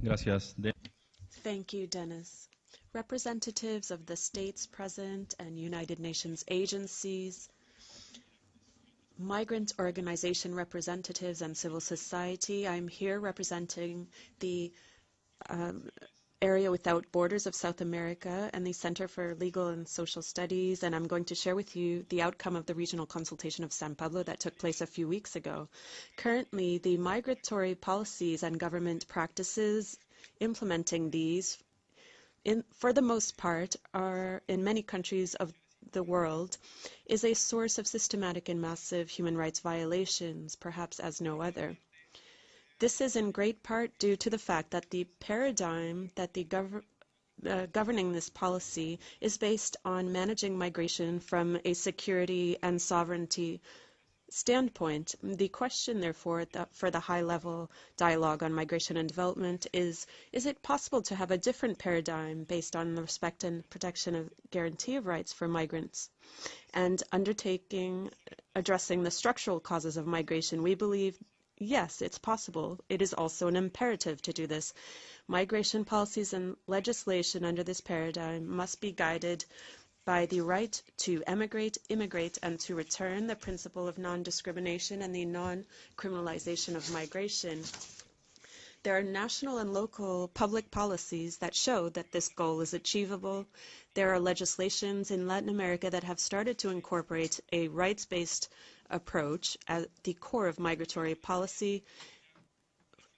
Gracias. Thank you, Dennis. Representatives of the states present and United Nations agencies, migrant organization representatives and civil society. I'm here representing the Area Without Borders of South America and the Center for Legal and Social Studies, and I'm going to share with you the outcome of the regional consultation of São Paulo that took place a few weeks ago. Currently, the migratory policies and government practices implementing these, for the most part, are in many countries of the world, is a source of systematic and massive human rights violations, perhaps as no other. This is in great part due to the fact that the paradigm that governing this policy is based on managing migration from a security and sovereignty standpoint. The question, therefore, for the high-level dialogue on migration and development is it possible to have a different paradigm based on the respect and protection of guarantee of rights for migrants? And addressing the structural causes of migration, we believe yes, it's possible. It is also an imperative to do this. Migration policies and legislation under this paradigm must be guided by the right to emigrate, immigrate, and to return, the principle of non-discrimination and the non-criminalization of migration. There are national and local public policies that show that this goal is achievable. There are legislations in Latin America that have started to incorporate a rights-based approach at the core of migratory policy.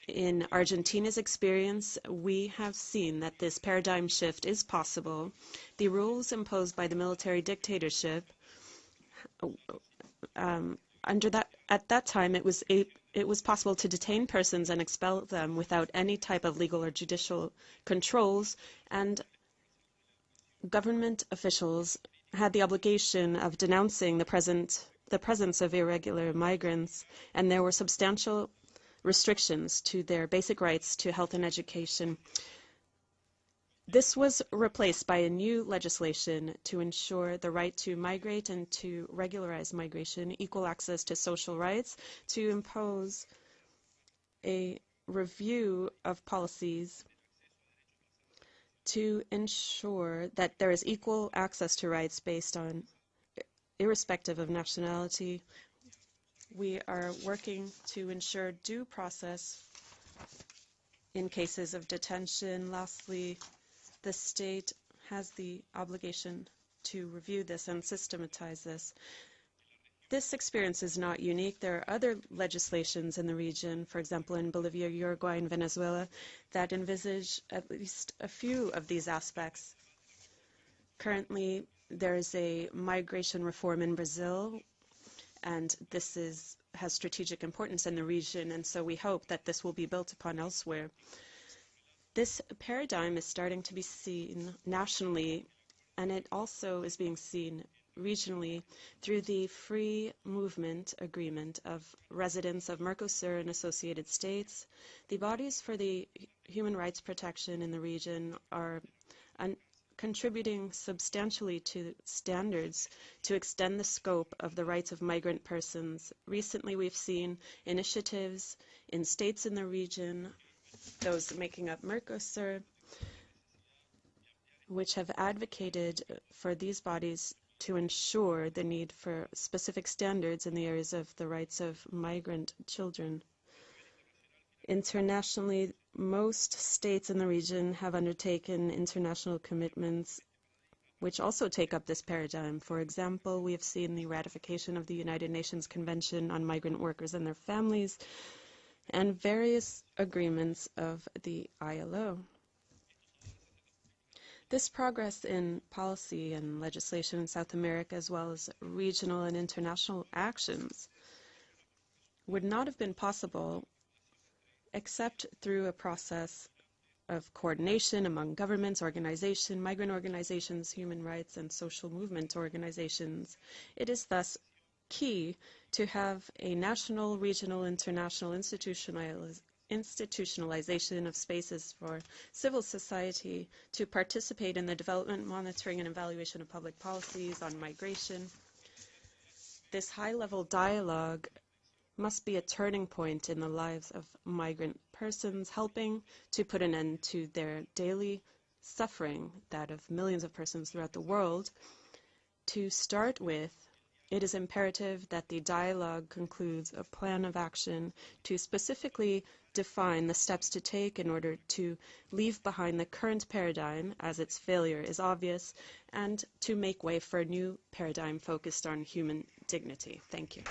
In Argentina's experience, we have seen that this paradigm shift is possible. The rules imposed by the military dictatorship, at that time, it was possible to detain persons and expel them without any type of legal or judicial controls, and government officials had the obligation of denouncing the presence of irregular migrants, and there were substantial restrictions to their basic rights to health and education. This was replaced by a new legislation to ensure the right to migrate and to regularize migration, equal access to social rights, to impose a review of policies to ensure that there is equal access to rights based on irrespective of nationality. We are working to ensure due process in cases of detention. Lastly, the state has the obligation to review this and systematize this. This experience is not unique. There are other legislations in the region, for example, in Bolivia, Uruguay, and Venezuela, that envisage at least a few of these aspects. Currently, there is a migration reform in Brazil, and this has strategic importance in the region, and so we hope that this will be built upon elsewhere. This paradigm is starting to be seen nationally, and it also is being seen regionally through the free movement agreement of residents of Mercosur and associated states. The bodies for the human rights protection in the region are contributing substantially to standards to extend the scope of the rights of migrant persons. Recently, we've seen initiatives in states in the region, those making up Mercosur, which have advocated for these bodies to ensure the need for specific standards in the areas of the rights of migrant children. Internationally, most states in the region have undertaken international commitments which also take up this paradigm. For example, we have seen the ratification of the United Nations Convention on Migrant Workers and Their Families and various agreements of the ILO. This progress in policy and legislation in South America, as well as regional and international actions, would not have been possible except through a process of coordination among governments, migrant organizations, human rights, and social movement organizations. It is thus key to have a national, regional, international institutionalization of spaces for civil society to participate in the development, monitoring, and evaluation of public policies on migration. This high-level dialogue must be a turning point in the lives of migrant persons. persons helping to put an end to their daily suffering, that of millions of persons throughout the world. To start with, it is imperative that the dialogue concludes a plan of action to specifically define the steps to take in order to leave behind the current paradigm, as its failure is obvious, and to make way for a new paradigm focused on human dignity. Thank you.